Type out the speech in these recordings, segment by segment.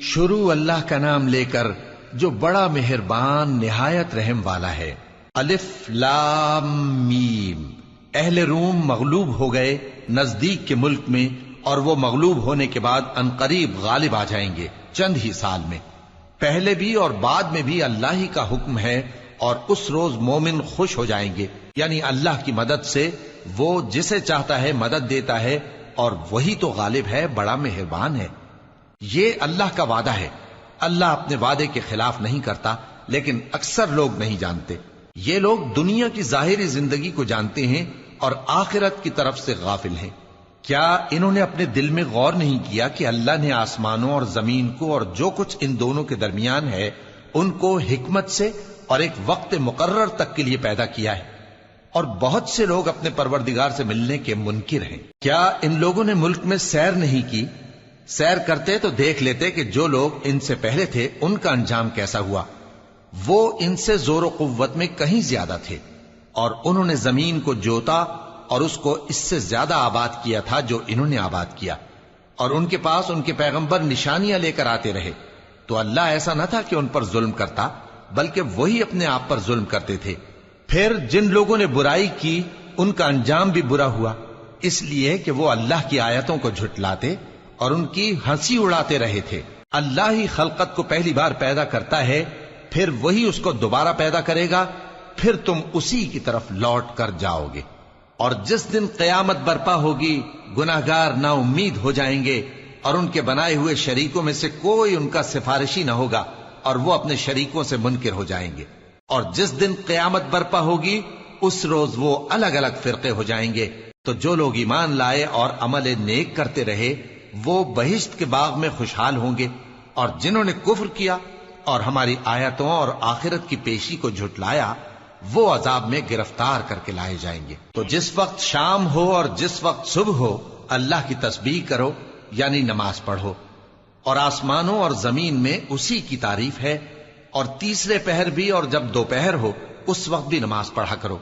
شروع اللہ کا نام لے کر جو بڑا مہربان نہایت رحم والا ہے۔ الف لام میم۔ اہل روم مغلوب ہو گئے نزدیک کے ملک میں، اور وہ مغلوب ہونے کے بعد عنقریب غالب آ جائیں گے چند ہی سال میں۔ پہلے بھی اور بعد میں بھی اللہ ہی کا حکم ہے، اور اس روز مومن خوش ہو جائیں گے، یعنی اللہ کی مدد سے وہ جسے چاہتا ہے مدد دیتا ہے، اور وہی تو غالب ہے، بڑا مہربان ہے۔ یہ اللہ کا وعدہ ہے، اللہ اپنے وعدے کے خلاف نہیں کرتا، لیکن اکثر لوگ نہیں جانتے۔ یہ لوگ دنیا کی ظاہری زندگی کو جانتے ہیں اور آخرت کی طرف سے غافل ہیں۔ کیا انہوں نے اپنے دل میں غور نہیں کیا کہ اللہ نے آسمانوں اور زمین کو اور جو کچھ ان دونوں کے درمیان ہے ان کو حکمت سے اور ایک وقت مقرر تک کے لیے پیدا کیا ہے، اور بہت سے لوگ اپنے پروردگار سے ملنے کے منکر ہیں۔ کیا ان لوگوں نے ملک میں سیر نہیں کی؟ سیر کرتے تو دیکھ لیتے کہ جو لوگ ان سے پہلے تھے ان کا انجام کیسا ہوا۔ وہ ان سے زور و قوت میں کہیں زیادہ تھے، اور انہوں نے زمین کو جوتا اور اس کو اس سے زیادہ آباد کیا تھا جو انہوں نے آباد کیا، اور ان کے پاس ان کے پیغمبر نشانیاں لے کر آتے رہے۔ تو اللہ ایسا نہ تھا کہ ان پر ظلم کرتا، بلکہ وہی اپنے آپ پر ظلم کرتے تھے۔ پھر جن لوگوں نے برائی کی ان کا انجام بھی برا ہوا، اس لیے کہ وہ اللہ کی آیتوں کو جھٹلاتے اور ان کی ہنسی اڑاتے رہے تھے۔ اللہ ہی خلقت کو پہلی بار پیدا کرتا ہے، پھر وہی اس کو دوبارہ پیدا کرے گا، پھر تم اسی کی طرف لوٹ کر جاؤ گے۔ اور جس دن قیامت برپا ہوگی گناہگار نا امید ہو جائیں گے، اور ان کے بنائے ہوئے شریکوں میں سے کوئی ان کا سفارشی نہ ہوگا، اور وہ اپنے شریکوں سے منکر ہو جائیں گے۔ اور جس دن قیامت برپا ہوگی اس روز وہ الگ الگ فرقے ہو جائیں گے۔ تو جو لوگ ایمان لائے اور عمل نیک کرتے رہے وہ بہشت کے باغ میں خوشحال ہوں گے، اور جنہوں نے کفر کیا اور ہماری آیتوں اور آخرت کی پیشی کو جھٹلایا وہ عذاب میں گرفتار کر کے لائے جائیں گے۔ تو جس وقت شام ہو اور جس وقت صبح ہو اللہ کی تسبیح کرو، یعنی نماز پڑھو، اور آسمانوں اور زمین میں اسی کی تعریف ہے، اور تیسرے پہر بھی اور جب دوپہر ہو اس وقت بھی نماز پڑھا کرو۔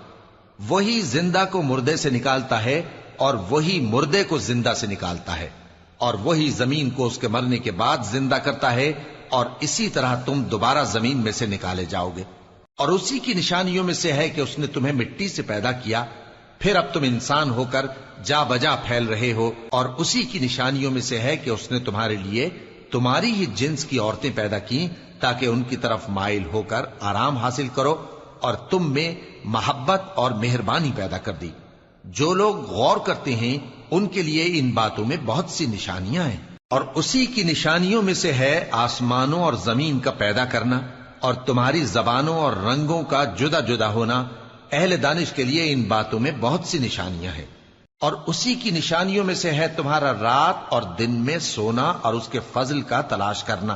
وہی زندہ کو مردے سے نکالتا ہے اور وہی مردے کو زندہ سے نکالتا ہے، اور وہی زمین کو اس کے مرنے کے بعد زندہ کرتا ہے، اور اسی طرح تم دوبارہ زمین میں سے نکالے جاؤ گے۔ اور اسی کی نشانیوں میں سے ہے کہ اس نے تمہیں مٹی سے پیدا کیا، پھر اب تم انسان ہو کر جا بجا پھیل رہے ہو، اور اسی کی نشانیوں میں سے ہے کہ اس نے تمہارے لیے تمہاری ہی جنس کی عورتیں پیدا کی تاکہ ان کی طرف مائل ہو کر آرام حاصل کرو، اور تم میں محبت اور مہربانی پیدا کر دی۔ جو لوگ غور کرتے ہیں ان کے لیے ان باتوں میں بہت سی نشانیاں ہیں۔ اور اسی کی نشانیوں میں سے ہے آسمانوں اور زمین کا پیدا کرنا، اور تمہاری زبانوں اور رنگوں کا جدا جدا ہونا۔ اہل دانش کے لیے ان باتوں میں بہت سی نشانیاں ہیں۔ اور اسی کی نشانیوں میں سے ہے تمہارا رات اور دن میں سونا اور اس کے فضل کا تلاش کرنا۔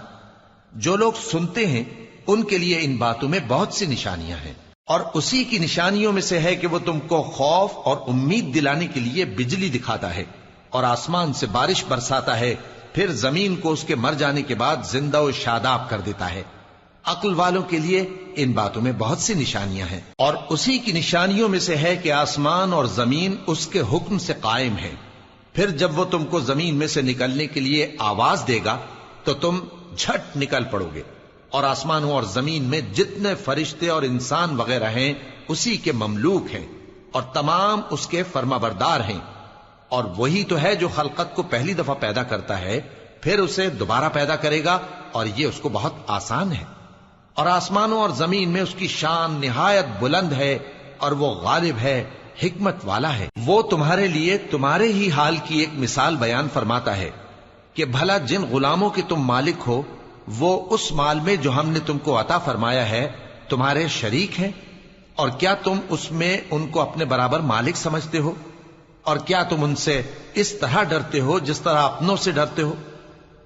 جو لوگ سنتے ہیں ان کے لیے ان باتوں میں بہت سی نشانیاں ہیں۔ اور اسی کی نشانیوں میں سے ہے کہ وہ تم کو خوف اور امید دلانے کے لیے بجلی دکھاتا ہے، اور آسمان سے بارش برساتا ہے، پھر زمین کو اس کے مر جانے کے بعد زندہ و شاداب کر دیتا ہے۔ عقل والوں کے لیے ان باتوں میں بہت سی نشانیاں ہیں۔ اور اسی کی نشانیوں میں سے ہے کہ آسمان اور زمین اس کے حکم سے قائم ہے، پھر جب وہ تم کو زمین میں سے نکلنے کے لیے آواز دے گا تو تم جھٹ نکل پڑو گے۔ اور آسمانوں اور زمین میں جتنے فرشتے اور انسان وغیرہ ہیں اسی کے مملوک ہیں، اور تمام اس کے فرما بردار ہیں۔ اور وہی تو ہے جو خلقت کو پہلی دفعہ پیدا کرتا ہے، پھر اسے دوبارہ پیدا کرے گا، اور یہ اس کو بہت آسان ہے۔ اور آسمانوں اور زمین میں اس کی شان نہایت بلند ہے، اور وہ غالب ہے، حکمت والا ہے۔ وہ تمہارے لیے تمہارے ہی حال کی ایک مثال بیان فرماتا ہے کہ بھلا جن غلاموں کے تم مالک ہو وہ اس مال میں جو ہم نے تم کو عطا فرمایا ہے تمہارے شریک ہیں، اور کیا تم اس میں ان کو اپنے برابر مالک سمجھتے ہو؟ اور کیا تم ان سے اس طرح ڈرتے ہو جس طرح اپنوں سے ڈرتے ہو؟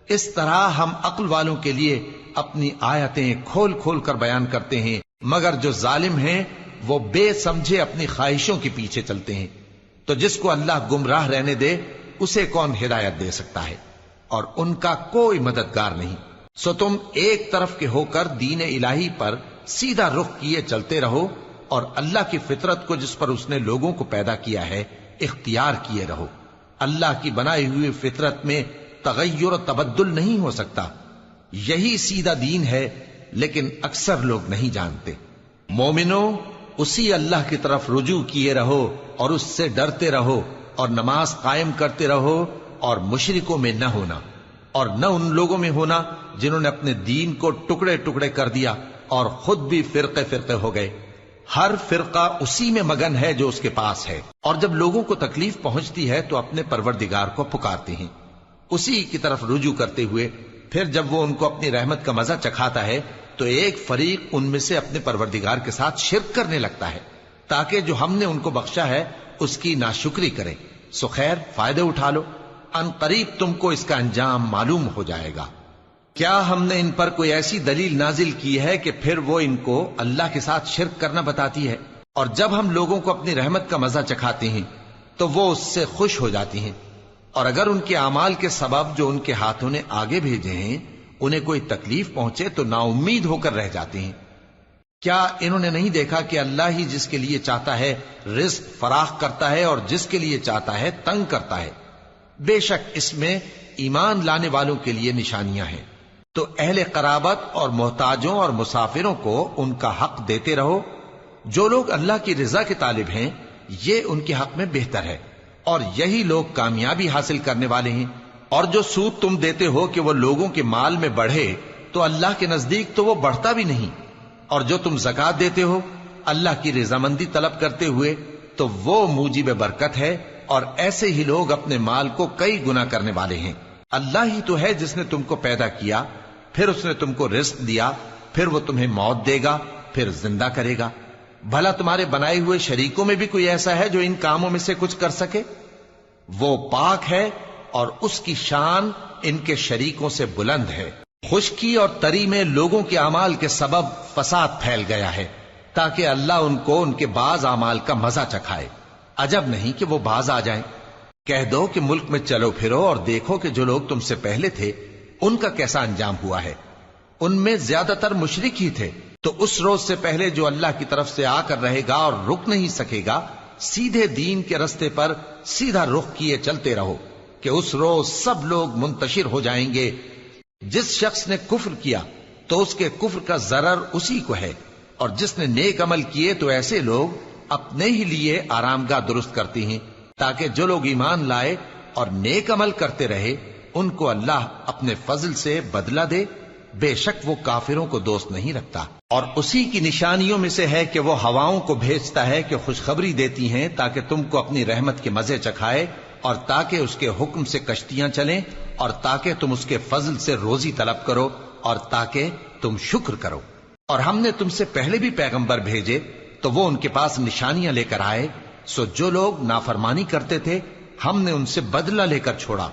اس طرح ہم عقل والوں کے لیے اپنی آیتیں کھول کھول کر بیان کرتے ہیں، مگر جو ظالم ہیں وہ بے سمجھے اپنی خواہشوں کے پیچھے چلتے ہیں۔ تو جس کو اللہ گمراہ رہنے دے اسے کون ہدایت دے سکتا ہے، اور ان کا کوئی مددگار نہیں۔ سو تم ایک طرف کے ہو کر دین الہی پر سیدھا رخ کیے چلتے رہو، اور اللہ کی فطرت کو جس پر اس نے لوگوں کو پیدا کیا ہے اختیار کیے رہو۔ اللہ کی بنائی ہوئی فطرت میں تغیر و تبدل نہیں ہو سکتا۔ یہی سیدھا دین ہے، لیکن اکثر لوگ نہیں جانتے۔ مومنو، اسی اللہ کی طرف رجوع کیے رہو اور اس سے ڈرتے رہو، اور نماز قائم کرتے رہو، اور مشرکوں میں نہ ہونا، اور نہ ان لوگوں میں ہونا جنہوں نے اپنے دین کو ٹکڑے ٹکڑے کر دیا اور خود بھی فرقے فرقے ہو گئے۔ ہر فرقہ اسی میں مگن ہے جو اس کے پاس ہے، اور جب لوگوں کو تکلیف پہنچتی ہے تو اپنے پروردگار کو پکارتے ہیں، اسی کی طرف رجوع کرتے ہوئے۔ پھر جب وہ ان کو اپنی رحمت کا مزہ چکھاتا ہے تو ایک فریق ان میں سے اپنے پروردگار کے ساتھ شرک کرنے لگتا ہے، تاکہ جو ہم نے ان کو بخشا ہے اس کی ناشکری کریں۔ سو خیر، فائدے اٹھا لو، ان قریب تم کو اس کا انجام معلوم ہو جائے گا۔ کیا ہم نے ان پر کوئی ایسی دلیل نازل کی ہے کہ پھر وہ ان کو اللہ کے ساتھ شرک کرنا بتاتی ہے؟ اور جب ہم لوگوں کو اپنی رحمت کا مزہ چکھاتے ہیں تو وہ اس سے خوش ہو جاتی ہیں، اور اگر ان کے اعمال کے سبب جو ان کے ہاتھوں نے آگے بھیجے ہیں انہیں کوئی تکلیف پہنچے تو نا امید ہو کر رہ جاتے ہیں۔ کیا انہوں نے نہیں دیکھا کہ اللہ ہی جس کے لیے چاہتا ہے رزق فراخ کرتا ہے اور جس کے لیے چاہتا ہے تنگ کرتا ہے؟ بے شک اس میں ایمان لانے والوں کے لیے نشانیاں ہیں۔ تو اہل قرابت اور محتاجوں اور مسافروں کو ان کا حق دیتے رہو۔ جو لوگ اللہ کی رضا کے طالب ہیں یہ ان کے حق میں بہتر ہے، اور یہی لوگ کامیابی حاصل کرنے والے ہیں۔ اور جو سود تم دیتے ہو کہ وہ لوگوں کے مال میں بڑھے تو اللہ کے نزدیک تو وہ بڑھتا بھی نہیں، اور جو تم زکوٰۃ دیتے ہو اللہ کی رضامندی طلب کرتے ہوئے تو وہ موجب برکت ہے، اور ایسے ہی لوگ اپنے مال کو کئی گنا کرنے والے ہیں۔ اللہ ہی تو ہے جس نے تم کو پیدا کیا، پھر اس نے تم کو رزق دیا، پھر وہ تمہیں موت دے گا، پھر زندہ کرے گا۔ بھلا تمہارے بنائے ہوئے شریکوں میں بھی کوئی ایسا ہے جو ان کاموں میں سے کچھ کر سکے؟ وہ پاک ہے اور اس کی شان ان کے شریکوں سے بلند ہے۔ خشکی اور تری میں لوگوں کے اعمال کے سبب فساد پھیل گیا ہے، تاکہ اللہ ان کو ان کے بعض اعمال کا مزہ چکھائے۔ عجب نہیں کہ وہ باز آ جائیں۔ کہہ دو کہ ملک میں چلو پھرو اور دیکھو کہ جو لوگ تم سے پہلے تھے ان کا کیسا انجام ہوا ہے۔ ان میں زیادہ تر مشرک ہی تھے۔ تو اس روز سے پہلے جو اللہ کی طرف سے آ کر رہے گا اور رک نہیں سکے گا، سیدھے دین کے رستے پر سیدھا رخ کیے چلتے رہو، کہ اس روز سب لوگ منتشر ہو جائیں گے۔ جس شخص نے کفر کیا تو اس کے کفر کا ضرر اسی کو ہے، اور جس نے نیک عمل کیے تو ایسے لوگ اپنے ہی لیے آرامگاہ درست کرتے ہیں، تاکہ جو لوگ ایمان لائے اور نیک عمل کرتے رہے ان کو اللہ اپنے فضل سے بدلہ دے۔ بے شک وہ کافروں کو دوست نہیں رکھتا۔ اور اسی کی نشانیوں میں سے ہے کہ وہ ہواؤں کو بھیجتا ہے کہ خوشخبری دیتی ہیں تاکہ تم کو اپنی رحمت کے مزے چکھائے، اور تاکہ اس کے حکم سے کشتیاں چلیں، اور تاکہ تم اس کے فضل سے روزی طلب کرو، اور تاکہ تم شکر کرو۔ اور ہم نے تم سے پہلے بھی پیغمبر بھیجے تو وہ ان کے پاس نشانیاں لے کر آئے، سو جو لوگ نافرمانی کرتے تھے ہم نے ان سے بدلہ لے کر چھوڑا،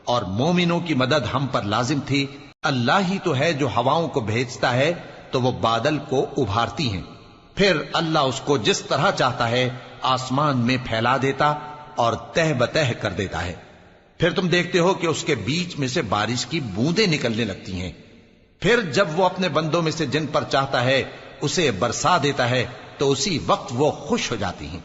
اور مومنوں کی مدد ہم پر لازم تھی۔ اللہ ہی تو ہے جو ہواؤں کو بھیجتا ہے تو وہ بادل کو ابھارتی ہیں، پھر اللہ اس کو جس طرح چاہتا ہے آسمان میں پھیلا دیتا اور تہ بتہ کر دیتا ہے۔ پھر تم دیکھتے ہو کہ اس کے بیچ میں سے بارش کی بوندیں نکلنے لگتی ہیں، پھر جب وہ اپنے بندوں میں سے جن پر چاہتا ہے اسے برسا دیتا ہے تو اسی وقت وہ خوش ہو جاتی ہیں،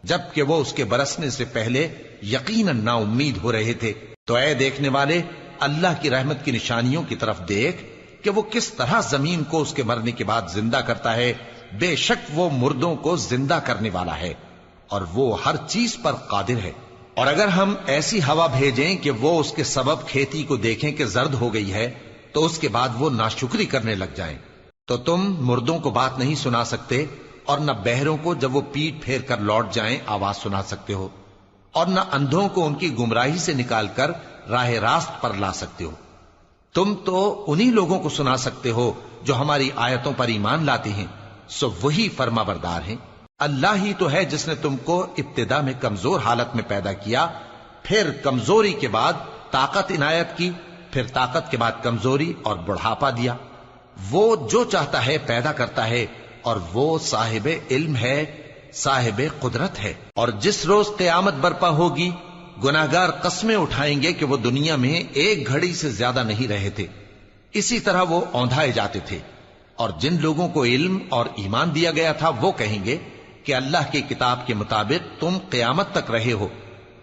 جبکہ وہ اس کے برسنے سے پہلے یقیناً نا امید ہو رہے تھے۔ تو اے دیکھنے والے، اللہ کی رحمت کی نشانیوں کی طرف دیکھ کہ وہ کس طرح زمین کو اس کے مرنے کے بعد زندہ کرتا ہے۔ بے شک وہ مردوں کو زندہ کرنے والا ہے اور وہ ہر چیز پر قادر ہے۔ اور اگر ہم ایسی ہوا بھیجیں کہ وہ اس کے سبب کھیتی کو دیکھیں کہ زرد ہو گئی ہے تو اس کے بعد وہ ناشکری کرنے لگ جائیں، تو تم مردوں کو بات نہیں سنا سکتے، اور نہ بہروں کو جب وہ پیٹ پھیر کر لوٹ جائیں آواز سنا سکتے ہو، اور نہ اندھوں کو ان کی گمراہی سے نکال کر راہ راست پر لا سکتے ہو۔ تم تو انہی لوگوں کو سنا سکتے ہو جو ہماری آیتوں پر ایمان لاتے ہیں، سو وہی فرما بردار ہیں۔ اللہ ہی تو ہے جس نے تم کو ابتدا میں کمزور حالت میں پیدا کیا، پھر کمزوری کے بعد طاقت عنایت کی، پھر طاقت کے بعد کمزوری اور بڑھاپا دیا۔ وہ جو چاہتا ہے پیدا کرتا ہے، اور وہ صاحب علم ہے، صاحب قدرت ہے۔ اور جس روز قیامت برپا ہوگی گناہگار قسمیں اٹھائیں گے کہ وہ دنیا میں ایک گھڑی سے زیادہ نہیں رہے تھے، اسی طرح وہ اوندھائے جاتے تھے۔ اور جن لوگوں کو علم اور ایمان دیا گیا تھا وہ کہیں گے کہ اللہ کی کتاب کے مطابق تم قیامت تک رہے ہو،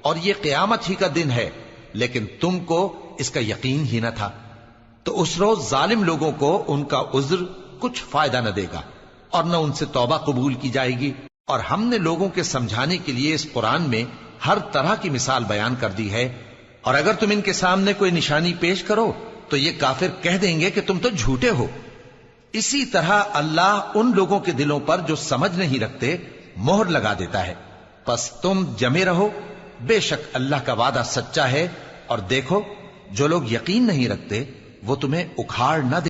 اور یہ قیامت ہی کا دن ہے، لیکن تم کو اس کا یقین ہی نہ تھا۔ تو اس روز ظالم لوگوں کو ان کا عذر کچھ فائدہ نہ دے گا اور نہ ان سے توبہ قبول کی جائے گی. اور ہم نے لوگوں کے سمجھانے کے لیے اس قرآن میں ہر طرح کی مثال بیان کر دی ہے، اور اگر تم ان کے سامنے کوئی نشانی پیش کرو تو یہ کافر کہہ دیں گے کہ تم تو جھوٹے ہو. اسی طرح اللہ ان لوگوں کے دلوں پر جو سمجھ نہیں رکھتے مہر لگا دیتا ہے. پس تم جمے رہو، بے شک اللہ کا وعدہ سچا ہے، اور دیکھو جو لوگ یقین نہیں رکھتے وہ تمہیں اکھاڑ نہ دے